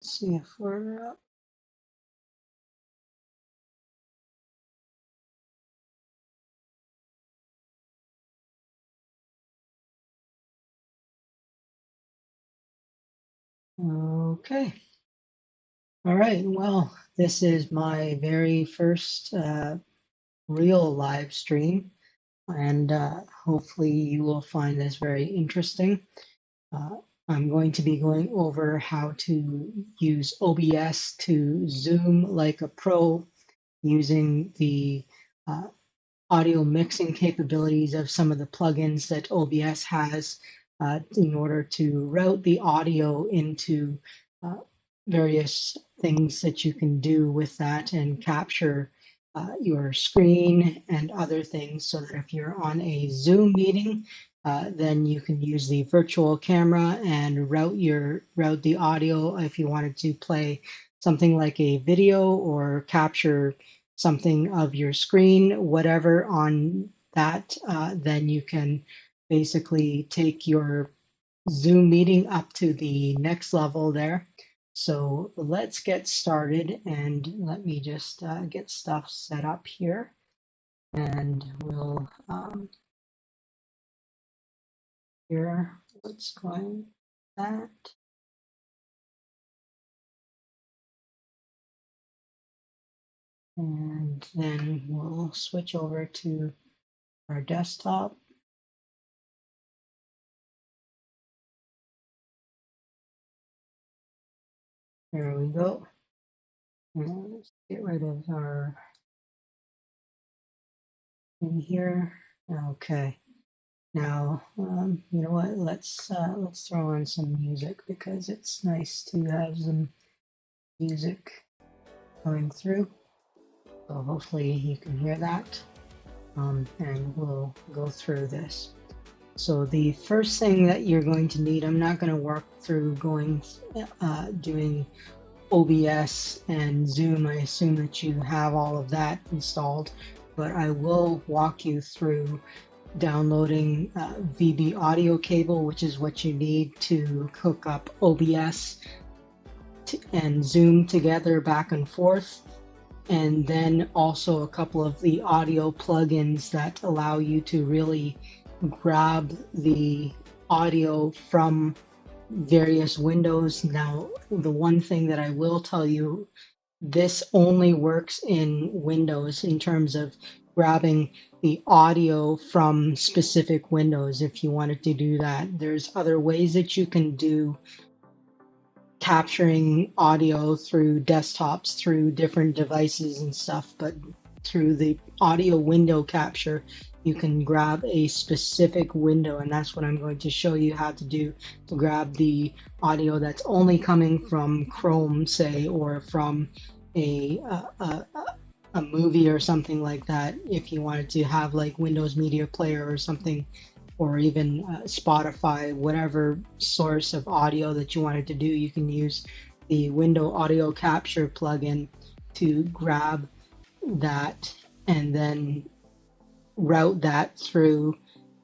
See if we're up. Okay. All right. Well, this is my very first real live stream, and hopefully you will find this very interesting. Uh, I'm going to be going over how to use OBS to Zoom like a pro using the uh, audio mixing capabilities of some of the plugins that OBS has in order to route the audio into uh, various things that you can do with that and capture your screen and other things so that if you're on a Zoom meeting, then you can use the virtual camera and route the audio if you wanted to play something like a video or capture something of your screen, whatever on that, then you can basically take your Zoom meeting up to the next level there. So let's get started, and let me just get stuff set up here, and we'll hear what's going on that. And then we'll switch over to our desktop. There we go. And let's get rid of our in here. Okay. Now, you know what? Let's throw on some music because it's nice to have some music coming through. So hopefully you can hear that. And we'll go through this. So the first thing that you're going to need, I'm not going to work through doing OBS and Zoom. I assume that you have all of that installed, but I will walk you through downloading VB audio cable, which is what you need to hook up OBS and Zoom together back and forth. And then also a couple of the audio plugins that allow you to really grab the audio from various windows. Now, the one thing that I will tell you, this only works in Windows in terms of grabbing the audio from specific windows. If you wanted to do that, there's other ways that you can do capturing audio through desktops, through different devices and stuff, but through the audio window capture, you can grab a specific window, and that's what I'm going to show you how to do, to grab the audio that's only coming from Chrome, say, or from a movie or something like that. If you wanted to have like Windows Media Player or something, or even Spotify, whatever source of audio that you wanted to do, you can use the window audio capture plugin to grab that and then route that through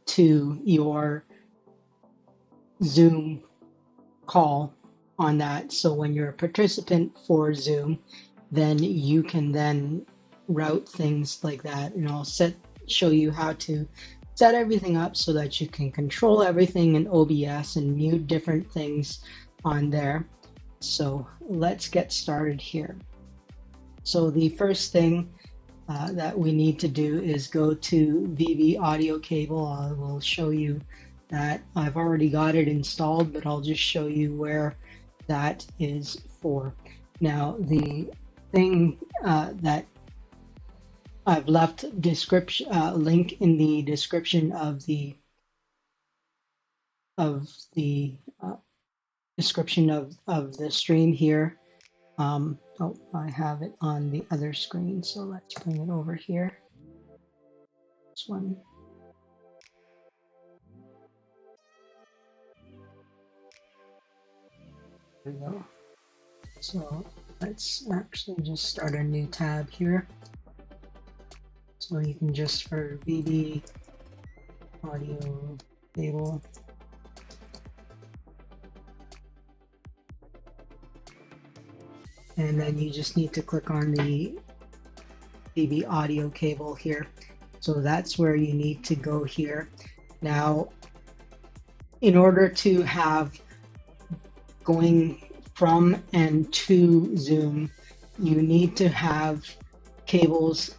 to your Zoom call on that. So when you're a participant for Zoom, then you can then route things like that, and I'll show you how to set everything up so that you can control everything in OBS and mute different things on there. So let's get started here. So the first thing that we need to do is go to VB audio cable. I will show you that I've already got it installed, but I'll just show you where that is for. Now, the thing that I've left description link in the description of the description of the stream here. Oh, I have it on the other screen, so let's bring it over here. This one. There we go. So let's actually just start a new tab here. So you can just, for VB audio cable, and then you just need to click on the VB audio cable here. So that's where you need to go here. Now, in order to have going from and to Zoom, you need to have cables.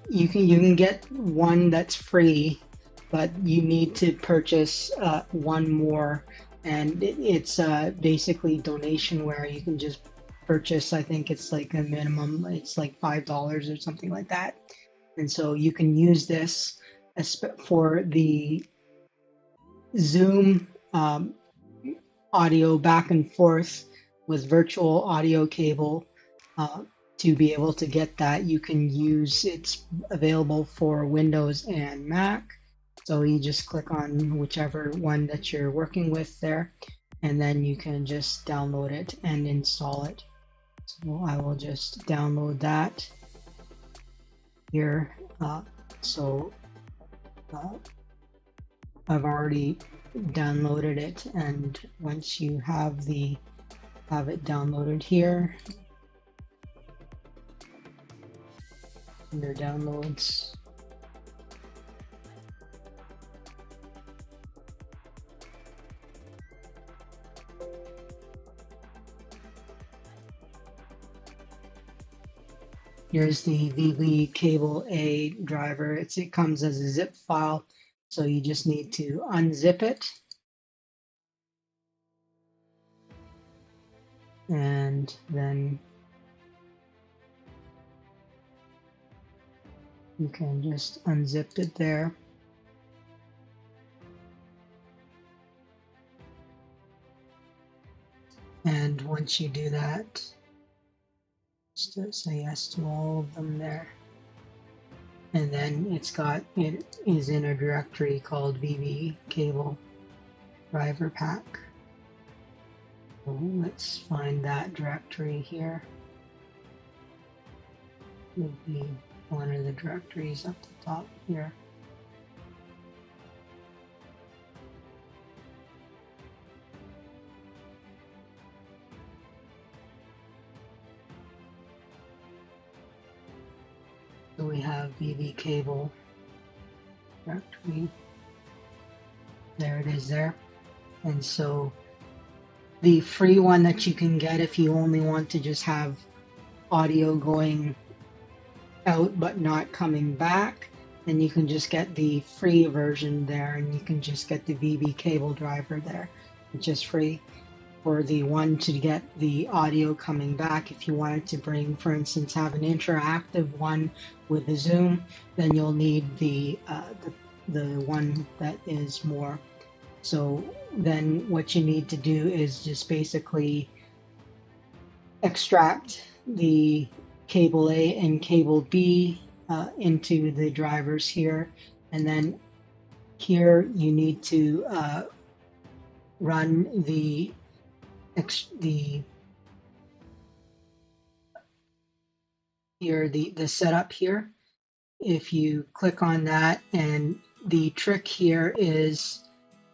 You can get one that's free, but you need to purchase one more, and it's basically donation where you can just purchase. I think it's like a minimum, it's like $5 or something like that, and so you can use this for the Zoom audio back and forth with virtual audio cable. To be able to get that, you can use, it's available for Windows and Mac. So you just click on whichever one that you're working with there, and then you can just download it and install it. So I will just download that here. I've already downloaded it, and once you have it downloaded here, under downloads, here's the VB Cable A driver. It comes as a zip file, so you just need to unzip it, and then you can just unzip it there. And once you do that, just say yes to all of them there. And then it is in a directory called VB Cable Driver Pack. So let's find that directory here. It would be one of the directories up the top here. So we have VB Cable directory. There it is there. And so the free one that you can get if you only want to just have audio going out but not coming back, then you can just get the free version there, and you can just get the VB Cable driver there, which is free. For the one to get the audio coming back, if you wanted to bring, for instance, have an interactive one with the Zoom, then you'll need the one that is more. So then what you need to do is just basically extract the cable A and cable B into the drivers here, and then here you need to run the setup here. If you click on that, and the trick here is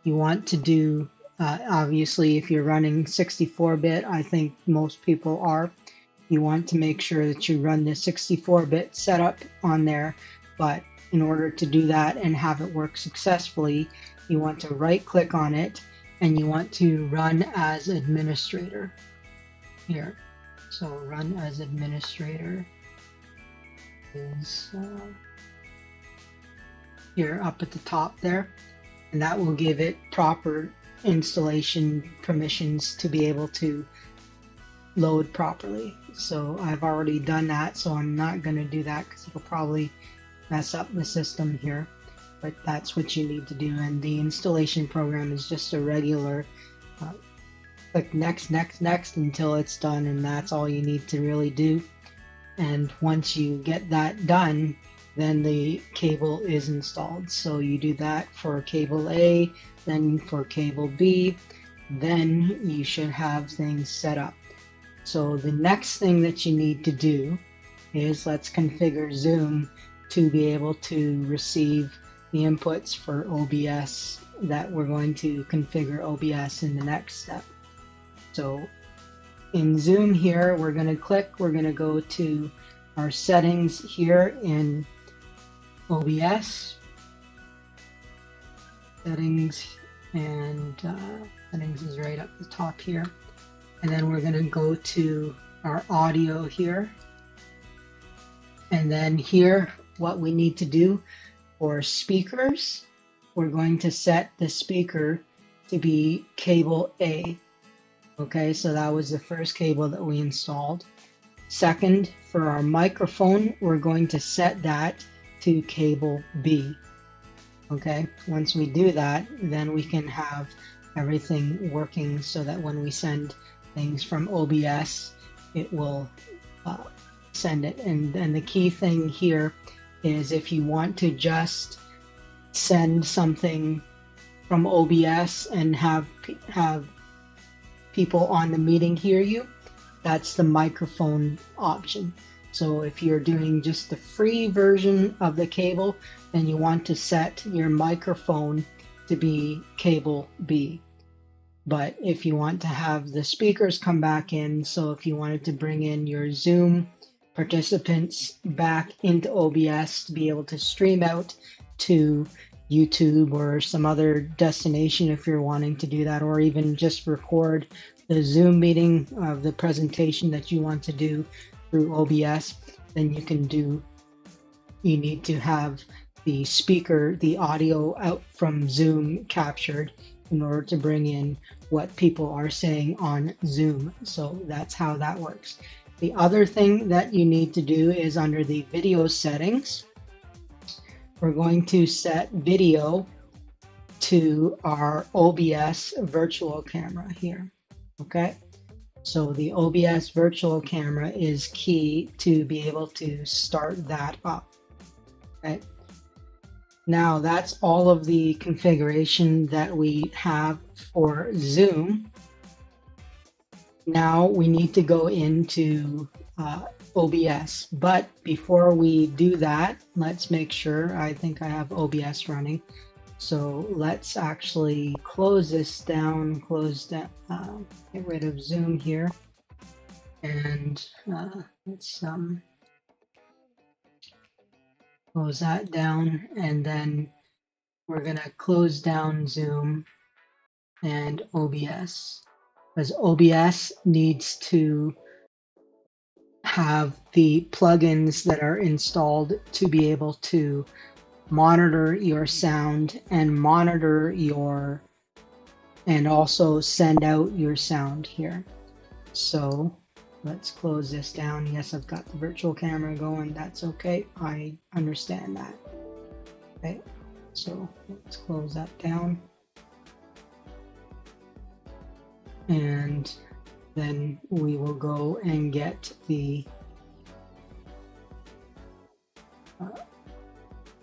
you want to do obviously if you're running 64-bit, I think most people are, you want to make sure that you run the 64-bit setup on there. But in order to do that and have it work successfully, you want to right click on it, and you want to run as administrator here. So run as administrator is here up at the top there, and that will give it proper installation permissions to be able to load properly. So I've already done that, so I'm not going to do that because it'll probably mess up the system here. But that's what you need to do, and the installation program is just a regular click next, next, next until it's done, and that's all you need to really do. And once you get that done, then the cable is installed. So you do that for cable A, then for cable B, then you should have things set up. So the next thing that you need to do is let's configure Zoom to be able to receive the inputs for OBS that we're going to configure OBS in the next step. So in Zoom here, we're going to go to our settings here in OBS. Settings, and settings is right up the top here. And then we're going to go to our audio here. And then here, what we need to do for speakers, we're going to set the speaker to be cable A. Okay, so that was the first cable that we installed. Second, for our microphone, we're going to set that to cable B. Okay, once we do that, then we can have everything working so that when we send things from OBS, it will send it. And the key thing here is if you want to just send something from OBS and have people on the meeting hear you, that's the microphone option. So if you're doing just the free version of the cable, then you want to set your microphone to be cable B. But if you want to have the speakers come back in, so if you wanted to bring in your Zoom participants back into OBS to be able to stream out to YouTube or some other destination if you're wanting to do that, or even just record the Zoom meeting of the presentation that you want to do through OBS, then you can do, you need to have the speaker, the audio out from Zoom captured in order to bring in what people are saying on Zoom. So that's how that works. The other thing that you need to do is under the video settings, we're going to set video to our OBS virtual camera here. Okay, so the OBS virtual camera is key to be able to start that up. Okay, now that's all of the configuration that we have for Zoom. Now we need to go into OBS, but before we do that, let's make sure, I think I have OBS running. So let's actually close this down, get rid of Zoom here, and let's close that down, and then we're gonna close down Zoom and OBS, because OBS needs to have the plugins that are installed to be able to monitor your sound and monitor your, and also send out your sound here. So let's close this down. Yes, I've got the virtual camera going. That's okay. I understand that. Okay, so let's close that down. And then we will go and get the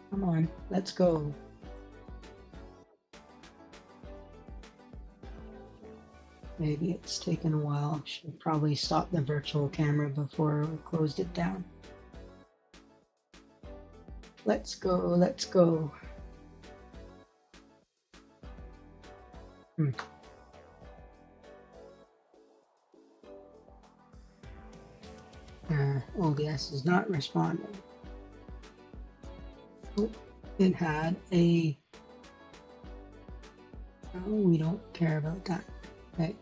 come on, let's go. Maybe it's taken a while. Should probably stop the virtual camera before we closed it down. Let's go, let's go. OBS is not responding. It had a, oh, we don't care about that, okay?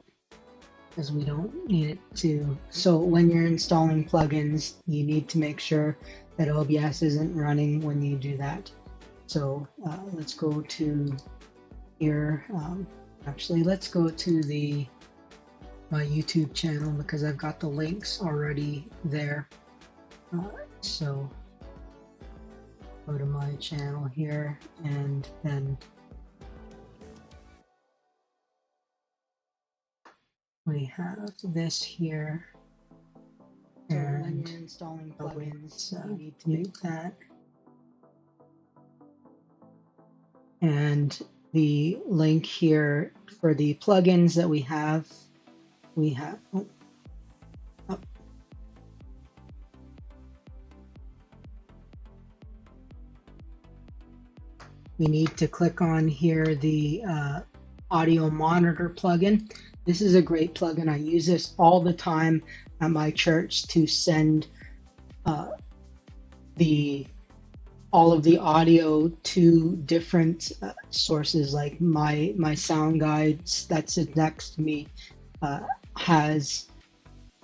Because we don't need it to. So when you're installing plugins, you need to make sure that OBS isn't running when you do that. So let's go to here. Actually, let's go to my YouTube channel because I've got the links already there. So go to my channel here, and then we have this here. And when you're installing plugins, you need to make that. And the link here for the plugins that we have, we need to click on here the audio monitor plugin. This is a great plugin. I use this all the time at my church to send all of the audio to different sources. Like my sound guide that sits next to me has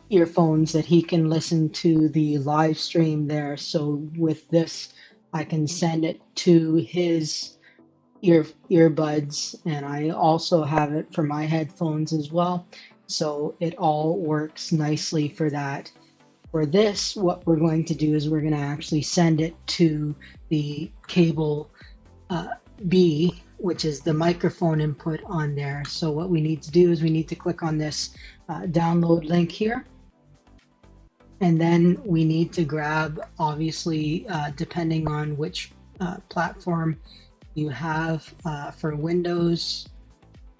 earphones that he can listen to the live stream there. So with this, I can send it to his earbuds, and I also have it for my headphones as well. So it all works nicely for that. For this, what we're going to do is we're going to actually send it to the cable B, which is the microphone input on there. So what we need to do is we need to click on this download link here. And then we need to grab, obviously, depending on which platform you have for Windows.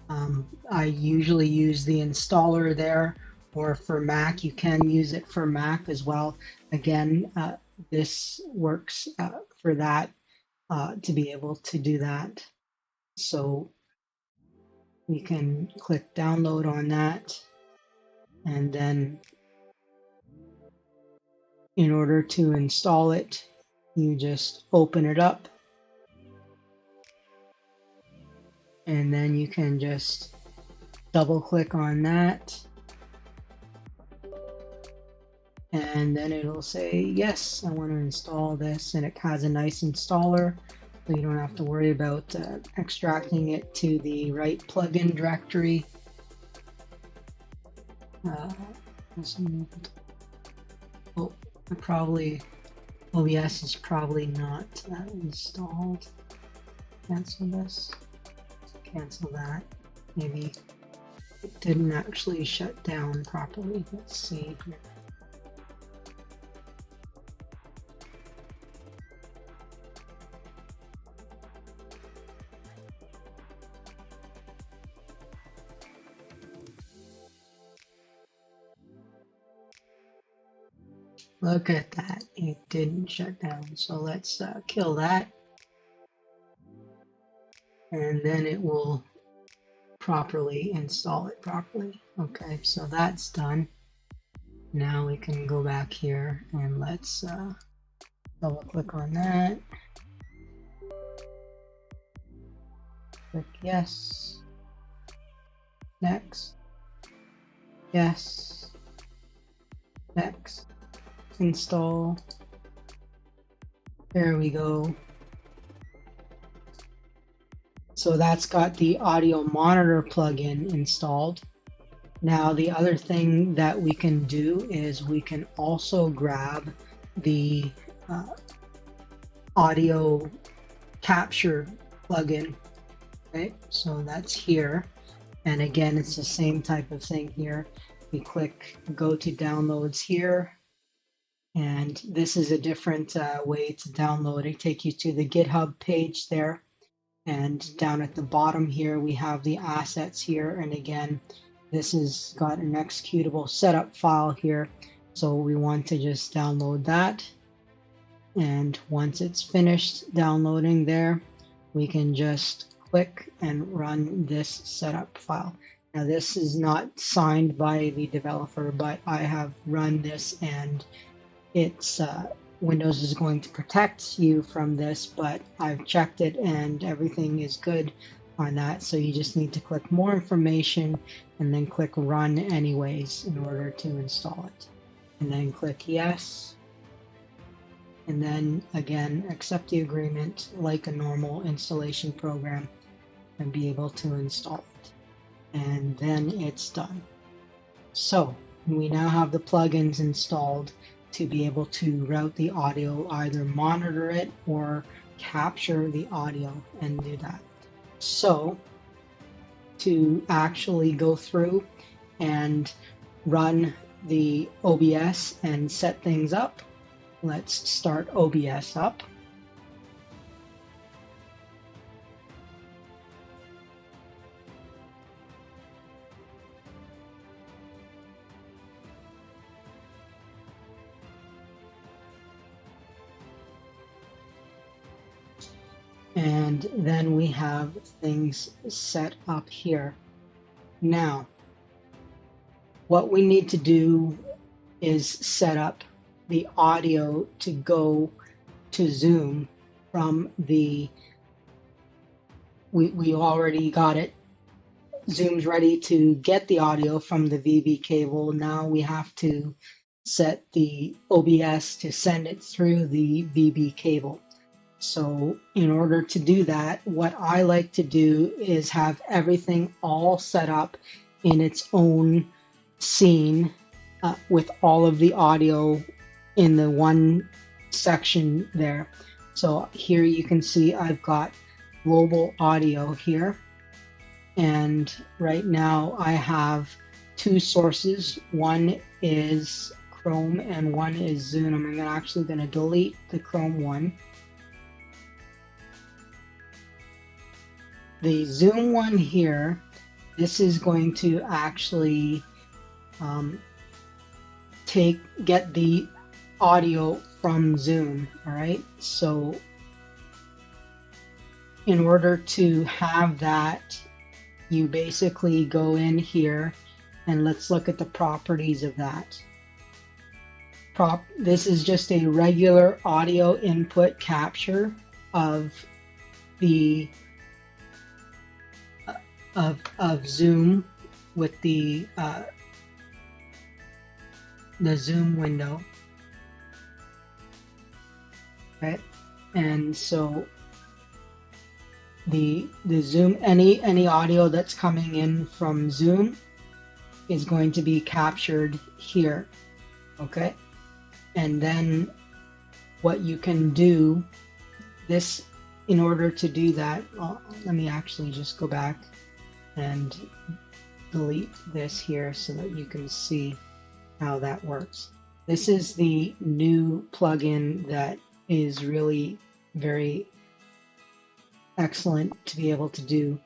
I usually use the installer there, or for Mac, you can use it for Mac as well. Again, this works for that, to be able to do that. So we can click download on that, and then in order to install it, you just open it up, and then you can just double click on that, and then it'll say, yes, I want to install this, and it has a nice installer, so you don't have to worry about extracting it to the right plugin directory. OBS is probably not installed. Cancel this, cancel that. Maybe it didn't actually shut down properly. Let's see here. Look at that, it didn't shut down. So let's kill that. And then it will properly install it properly. Okay, so that's done. Now we can go back here and let's double click on that. Click yes. Next. Yes. Next. Install. There we go. So that's got the audio monitor plugin installed. Now the other thing that we can do is we can also grab the audio capture plugin. Okay, so that's here. And again, it's the same type of thing here. You click go to downloads here. And this is a different way to download it. Take you to the GitHub page there. And down at the bottom here, we have the assets here. And again, this has got an executable setup file here. So we want to just download that. And once it's finished downloading there, we can just click and run this setup file. Now this is not signed by the developer, but I have run this, and it's Windows is going to protect you from this, but I've checked it and everything is good on that. So you just need to click more information and then click run anyways in order to install it. And then click yes. And then again, accept the agreement like a normal installation program and be able to install it. And then it's done. So we now have the plugins installed to be able to route the audio, either monitor it or capture the audio and do that. So to actually go through and run the OBS and set things up, let's start OBS up. And then we have things set up here. Now, what we need to do is set up the audio to go to Zoom from the, we already got it. Zoom's ready to get the audio from the VB cable. Now we have to set the OBS to send it through the VB cable. So in order to do that, what I like to do is have everything all set up in its own scene with all of the audio in the one section there. So here you can see I've got global audio here. And right now I have two sources. One is Chrome and one is Zoom. I'm actually going to delete the Chrome one. The Zoom one here, this is going to actually get the audio from Zoom. All right. So in order to have that, you basically go in here and let's look at the properties of that. This is just a regular audio input capture of the of Zoom with the Zoom window. Right, and so the Zoom, any audio that's coming in from Zoom is going to be captured here. Okay, and then what you can do this, in order to do that, well, let me actually just go back and delete this here so that you can see how that works. This is the new plugin that is really very excellent to be able to do.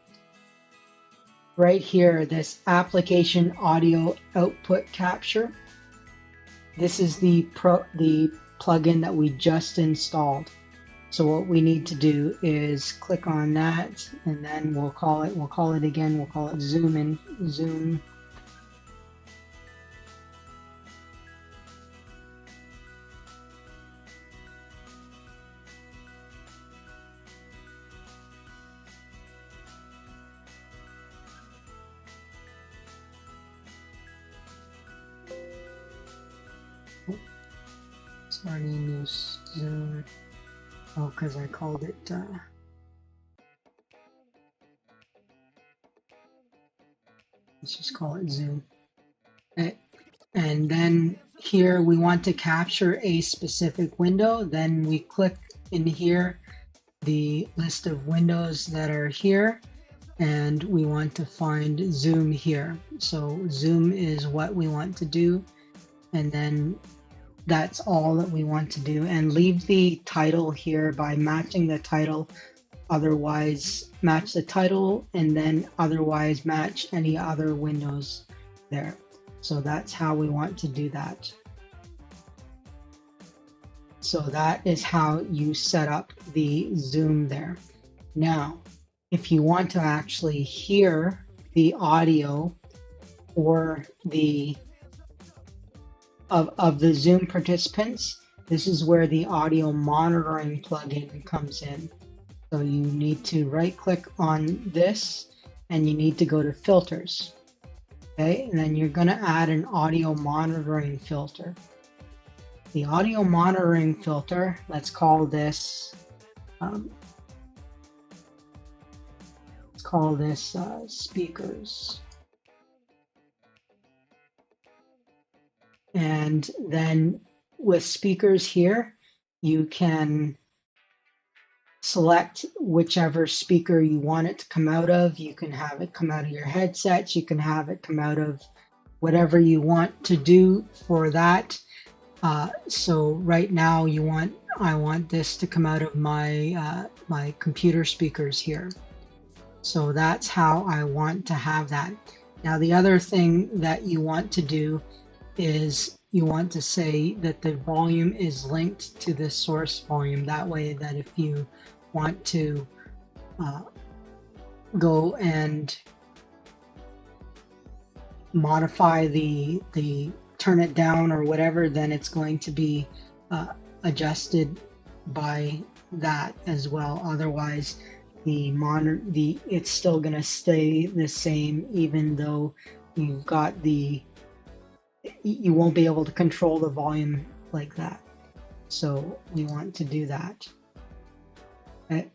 Right here, this application audio output capture. This is the plugin that we just installed. So what we need to do is click on that, and then we'll call it Zoom in Zoom. Starting new Zoom. Oh, because I called it. Let's just call it Zoom. And then here we want to capture a specific window. Then we click in here, the list of windows that are here, and we want to find Zoom here. So Zoom is what we want to do, and then that's all that we want to do, and leave the title here by matching the title. Otherwise, match the title, and then otherwise match any other windows there. So that's how we want to do that. So that is how you set up the Zoom there. Now, if you want to actually hear the audio or the of the Zoom participants, this is where the audio monitoring plugin comes in. So you need to right click on this and you need to go to filters. Okay, and then you're going to add an audio monitoring filter. The audio monitoring filter, let's call this speakers. And then with speakers here, you can select whichever speaker you want it to come out of. You can have it come out of your headsets. You can have it come out of whatever you want to do for that. So right now I want this to come out of my my computer speakers here. So that's how I want to have that. Now the other thing that you want to do is you want to say that the volume is linked to the source volume. That way that if you want to go and modify turn it down or whatever, then it's going to be adjusted by that as well. Otherwise, it's still going to stay the same, even though you won't be able to control the volume like that. So we want to do that. Okay.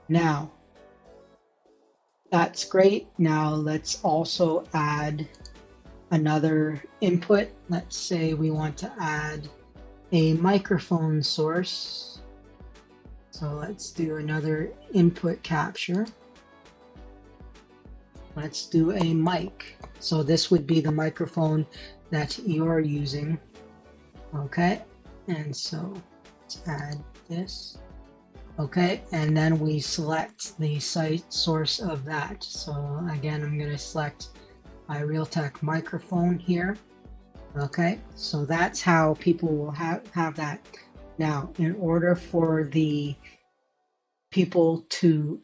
Now, that's great. Now let's also add another input. Let's say we want to add a microphone source. So let's do another input capture. Let's do a mic. So this would be the microphone that you're using. Okay, and so let's add this. Okay, and then we select the site source of that. So again, I'm going to select my Realtek microphone here. Okay, so that's how people will have that. Now, in order for the people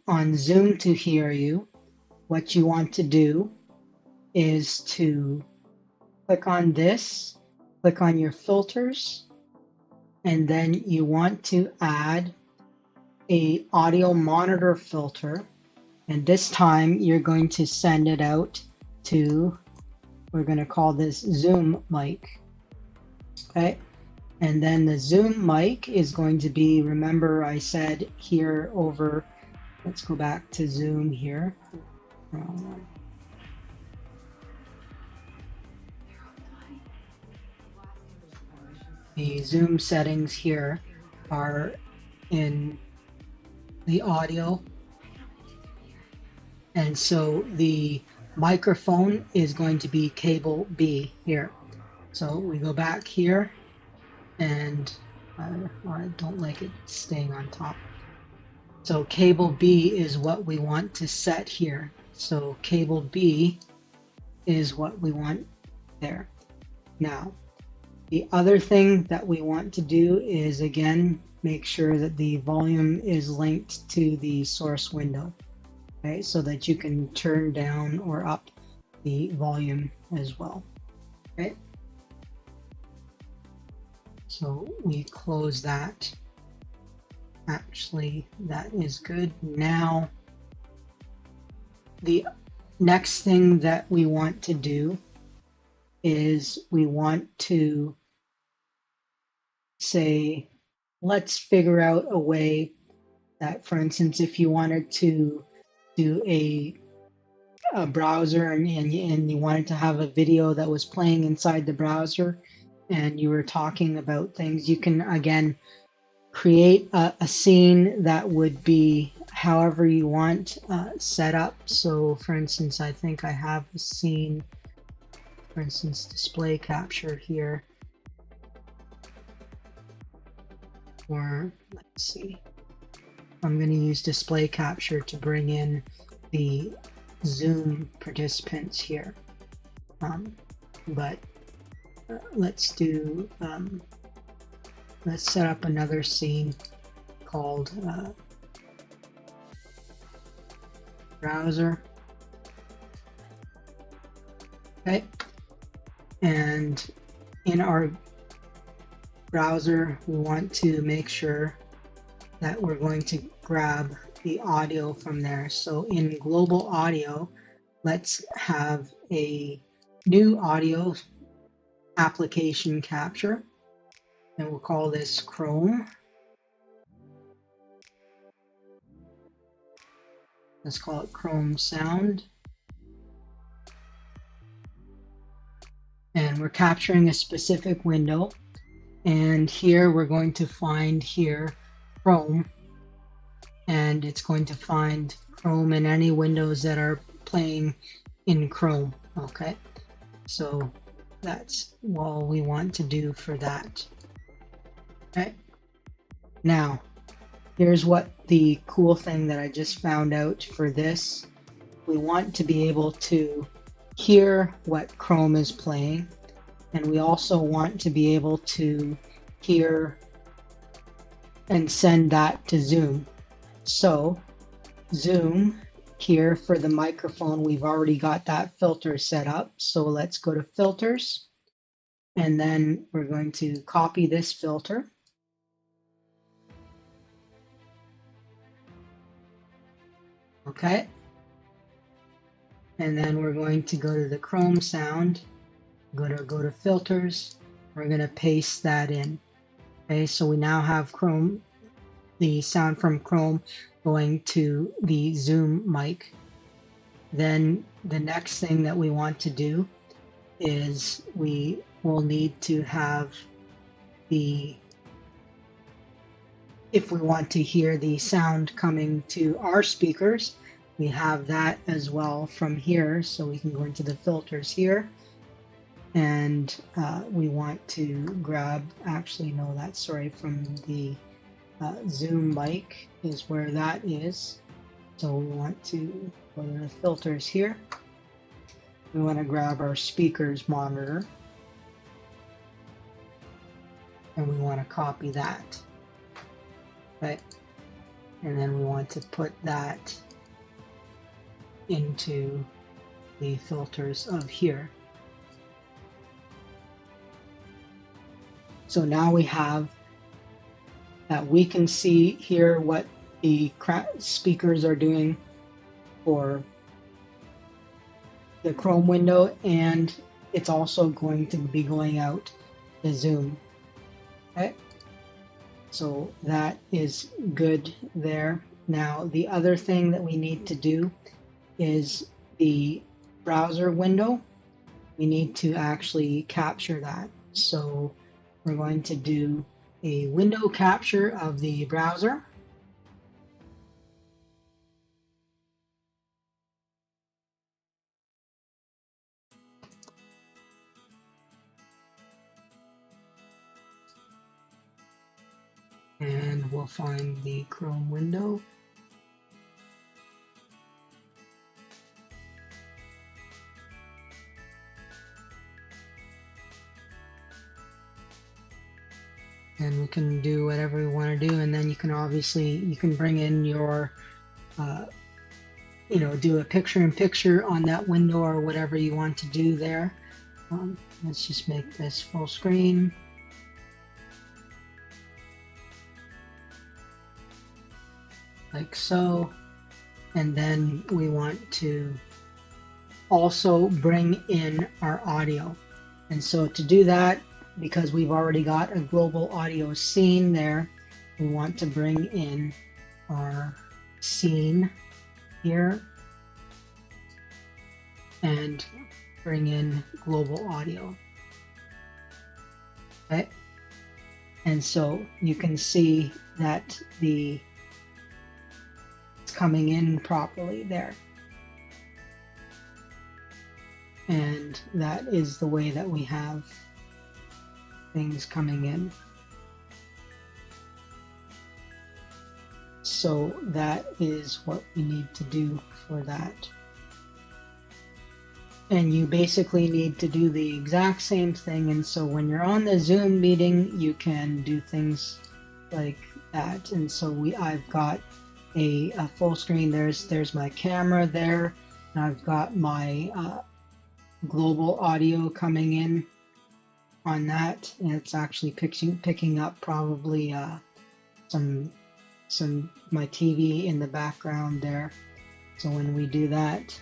on Zoom to hear you, what you want to do is to click on this, click on your filters, and then you want to add a audio monitor filter. And this time you're going to send it out to, we're going to call this Zoom mic. Okay. And then the Zoom mic is going to be, remember I said here over, let's go back to Zoom here. The Zoom settings here are in the audio. And so the microphone is going to be cable B here. So we go back here, and I don't like it staying on top. So cable B is what we want to set here. So cable B is what we want there. Now, the other thing that we want to do is, again, make sure that the volume is linked to the source window, okay, so that you can turn down or up the volume as well. Okay. So we close that. Actually, that is good. Now, the next thing that we want to do is we want to say, let's figure out a way that, for instance, if you wanted to do a browser and you wanted to have a video that was playing inside the browser and you were talking about things, you can again create a scene that would be however you want set up. So for instance, I think I have a scene, for instance, display capture here. Or let's see, I'm going to use display capture to bring in the Zoom participants here. But let's do, let's set up another scene called browser. Okay, and in our browser, we want to make sure that we're going to grab the audio from there. So in global audio, let's have a new audio application capture, and we'll call this Chrome. Let's call it Chrome Sound. And we're capturing a specific window. And here we're going to find here Chrome, and it's going to find Chrome and any windows that are playing in Chrome. Okay, so that's all we want to do for that. Okay, now here's what the cool thing that I just found out for this. We want to be able to hear what Chrome is playing, and we also want to be able to hear and send that to Zoom. So Zoom here for the microphone, we've already got that filter set up. So let's go to filters, and then we're going to copy this filter. Okay. And then we're going to go to the Chrome sound, go to filters. We're going to paste that in. Okay, so we now have Chrome, the sound from Chrome going to the Zoom mic. Then the next thing that we want to do is we will need to have the, if we want to hear the sound coming to our speakers, we have that as well from here. So we can go into the filters here, and we want to grab, actually no, that's sorry, from the Zoom mic is where that is. So we want to go to the filters here. We want to grab our speakers monitor, and we want to copy that. Right? And then we want to put that into the filters of here. So now we have that we can see here what the speakers are doing for the Chrome window, and it's also going to be going out to Zoom. Okay, so that is good there. Now the other thing that we need to do is the browser window. We need to actually capture that. So we're going to do a window capture of the browser. And we'll find the Chrome window. And we can do whatever we want to do, and then you can obviously, you can bring in your, do a picture-in-picture on that window or whatever you want to do there. Let's just make this full screen. Like so. And then we want to also bring in our audio. And so to do that, because we've already got a global audio scene there, we want to bring in our scene here and bring in global audio. Okay. And so you can see that it's coming in properly there. And that is the way that we have things coming in. So that is what we need to do for that. And you basically need to do the exact same thing. And so when you're on the Zoom meeting, you can do things like that. And so I've got a full screen. There's my camera there. And I've got my global audio coming in on that, and it's actually picking up probably some my TV in the background there. So when we do that,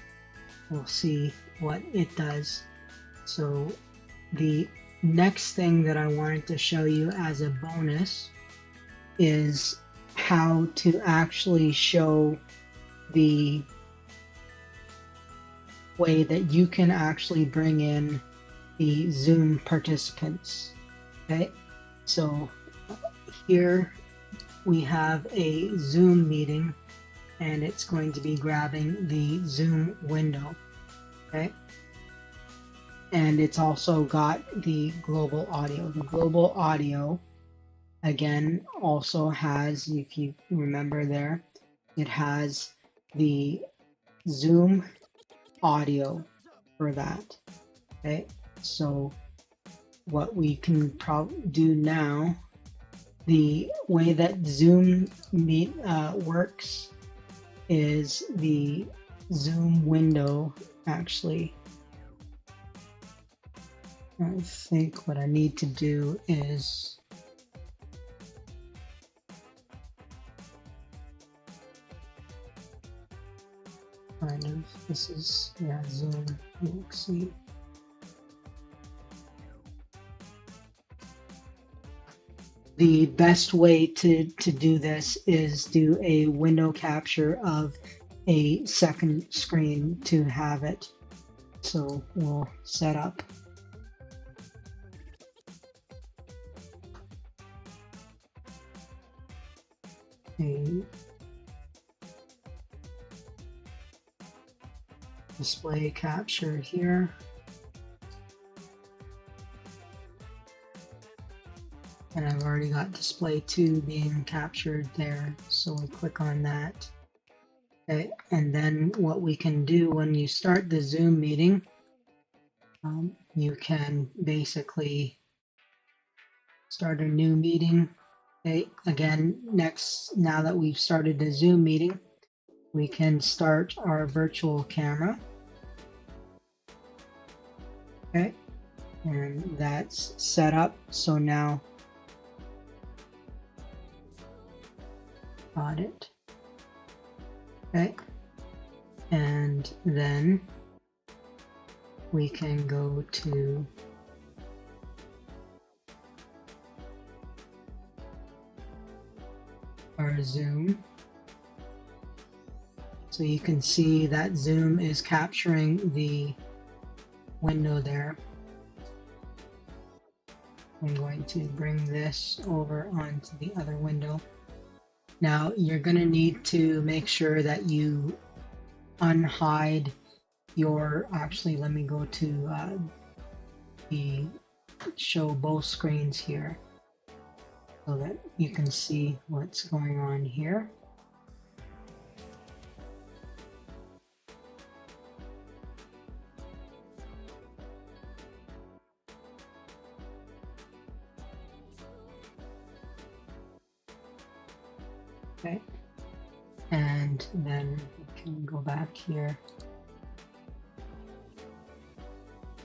we'll see what it does. So the next thing that I wanted to show you as a bonus is how to actually show the way that you can actually bring in the Zoom participants. Okay, so here we have a Zoom meeting, and it's going to be grabbing the Zoom window. Okay, and it's also got the global audio. The global audio, again, also has, if you remember there, it has the Zoom audio for that. Okay, so what we can probably do now, the way that Zoom works is Zoom window actually. I think what I need to do is kind of, this is, yeah, Zoom, you'll see. The best way to do this is do a window capture of a second screen to have it. So we'll set up a display capture here. And I've already got display 2 being captured there. So we click on that. Okay. And then what we can do when you start the Zoom meeting, you can basically start a new meeting. Okay. Again, now that we've started the Zoom meeting, we can start our virtual camera. Okay. And that's set up. So now, got it. Okay. And then we can go to our Zoom. So you can see that Zoom is capturing the window there. I'm going to bring this over onto the other window. Now you're going to need to make sure that you unhide your, actually let me go to the show both screens here so that you can see what's going on here. Okay, and then we can go back here,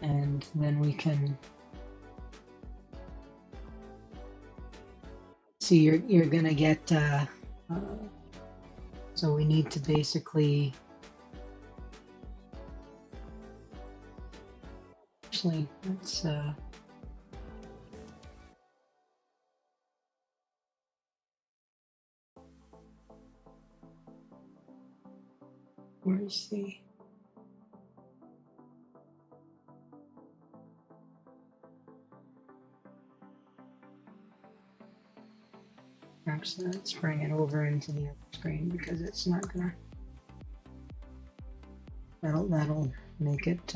and then we can see you're gonna get so we need to basically actually let's where's the actually let's bring it over into the other screen because it's not gonna that'll make it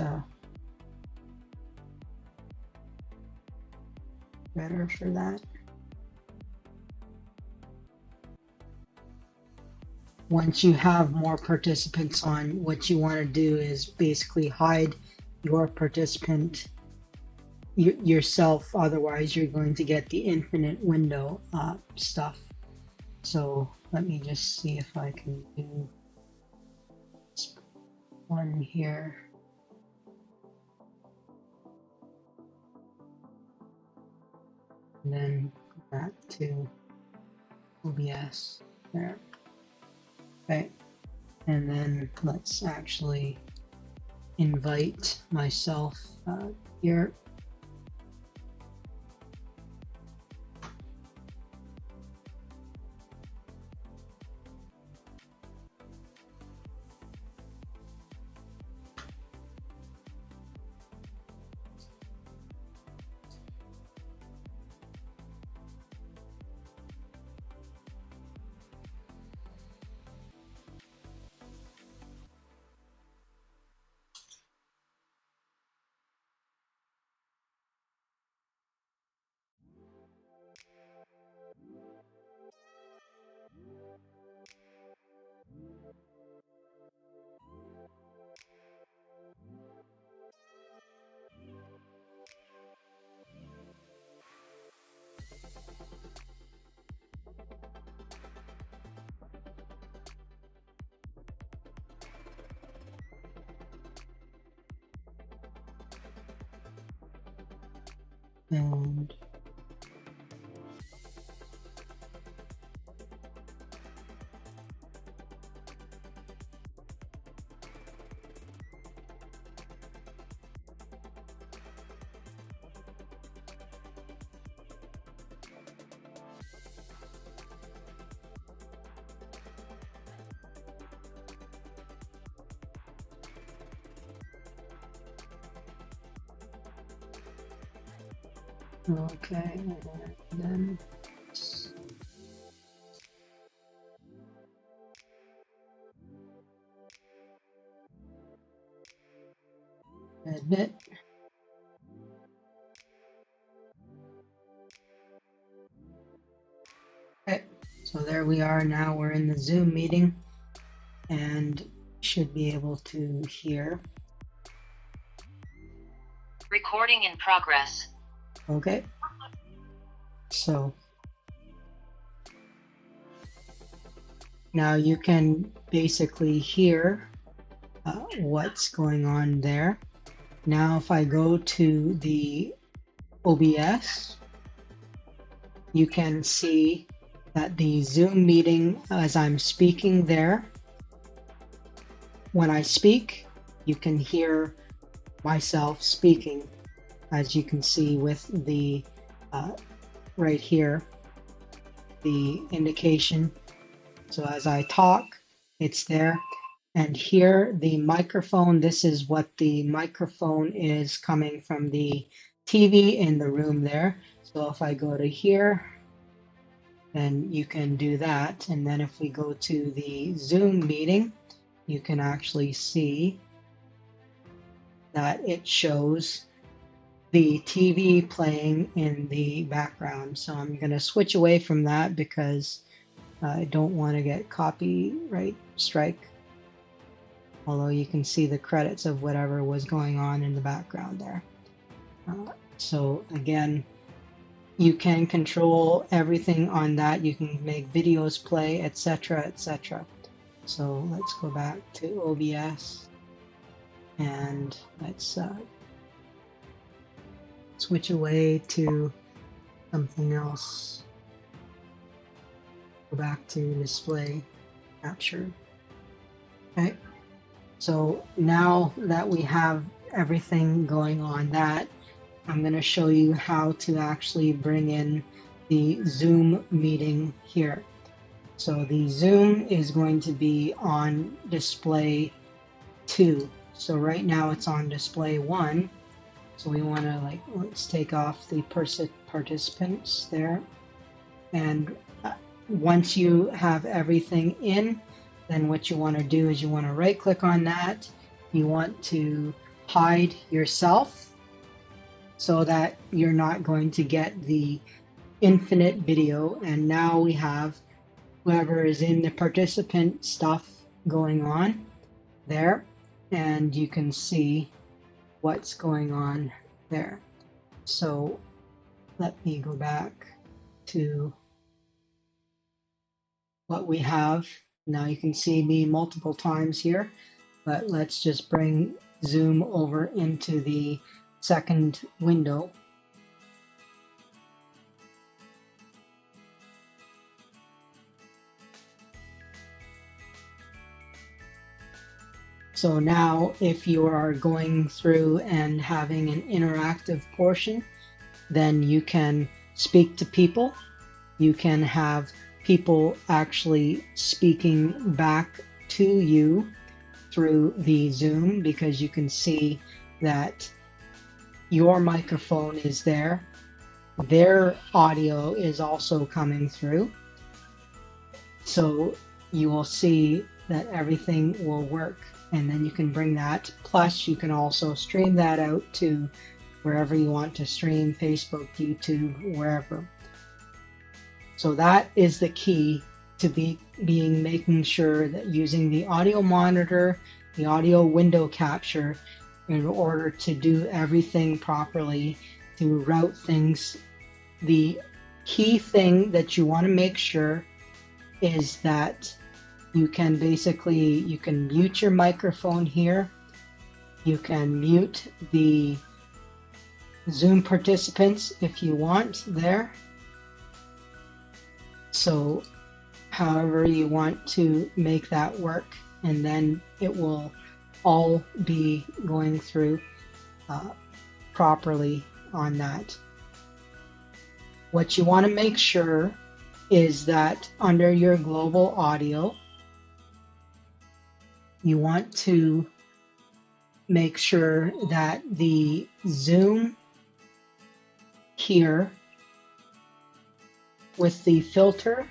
better for that. Once you have more participants on, what you want to do is basically hide your participant yourself, otherwise you're going to get the infinite window stuff. So let me just see if I can do this one here. And then go back to OBS there. Okay, and then let's actually invite myself here. And okay, and then admit. Okay, so there we are now. We're in the Zoom meeting and should be able to hear. Recording in progress. Okay, so now you can basically hear what's going on there. Now if I go to the OBS, you can see that the Zoom meeting, as I'm speaking there, when I speak, you can hear myself speaking, as you can see with the right here, the indication. So as I talk, it's there. And here, the microphone, this is what the microphone is coming from the TV in the room there. So if I go to here, then you can do that. And then if we go to the Zoom meeting, you can actually see that it shows the TV playing in the background. So I'm going to switch away from that because I don't want to get copyright strike. Although you can see the credits of whatever was going on in the background there. So again, you can control everything on that. You can make videos play, etc., etc. So let's go back to OBS and let's switch away to something else. Go back to display capture. Okay. So now that we have everything going on that, I'm going to show you how to actually bring in the Zoom meeting here. So the Zoom is going to be on display 2. So right now it's on display 1. So we want to let's take off the participants there. And once you have everything in, then what you want to do is you want to right click on that. You want to hide yourself so that you're not going to get the infinite video. And now we have whoever is in the participant stuff going on there. And you can see what's going on there. So let me go back to what we have. Now you can see me multiple times here, but let's just bring Zoom over into the second window. So now if you are going through and having an interactive portion, then you can speak to people. You can have people actually speaking back to you through the Zoom, because you can see that your microphone is there. Their audio is also coming through. So you will see that everything will work. And then you can bring that. Plus, you can also stream that out to wherever you want to stream, Facebook, YouTube, wherever. So that is the key to making sure that using the audio monitor, the audio window capture, in order to do everything properly, to route things. The key thing that you want to make sure is that you can mute your microphone here. You can mute the Zoom participants if you want there. So however you want to make that work, and then it will all be going through properly on that. What you want to make sure is that under your global audio, you want to make sure that the Zoom here with the filter,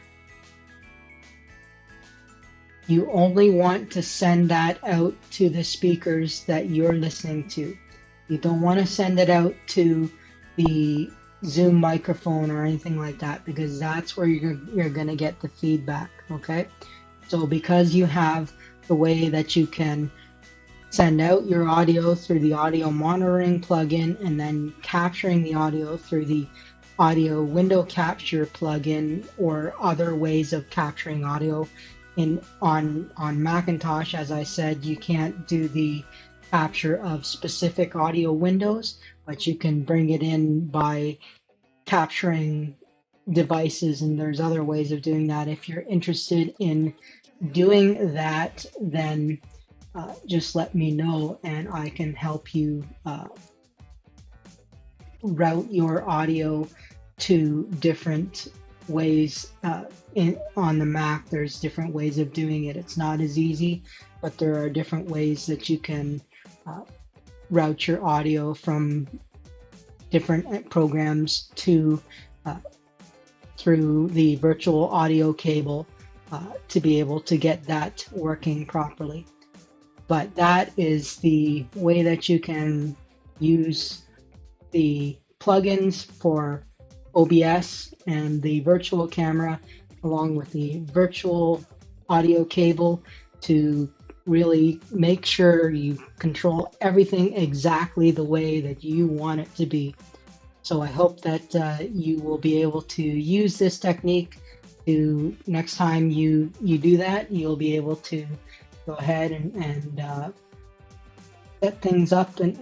you only want to send that out to the speakers that you're listening to. You don't want to send it out to the Zoom microphone or anything like that, because that's where you're going to get the feedback, okay? So because you have the way that you can send out your audio through the audio monitoring plugin and then capturing the audio through the audio window capture plugin or other ways of capturing audio on Macintosh, as I said, you can't do the capture of specific audio windows, but you can bring it in by capturing devices, and there's other ways of doing that. If you're interested in doing that, then just let me know and I can help you route your audio to different ways. On the Mac, there's different ways of doing it. It's not as easy, but there are different ways that you can route your audio from different programs to through the virtual audio cable to be able to get that working properly. But that is the way that you can use the plugins for OBS and the virtual camera along with the virtual audio cable to really make sure you control everything exactly the way that you want it to be. So I hope that you will be able to use this technique to next time you do that, you'll be able to go ahead and set things up and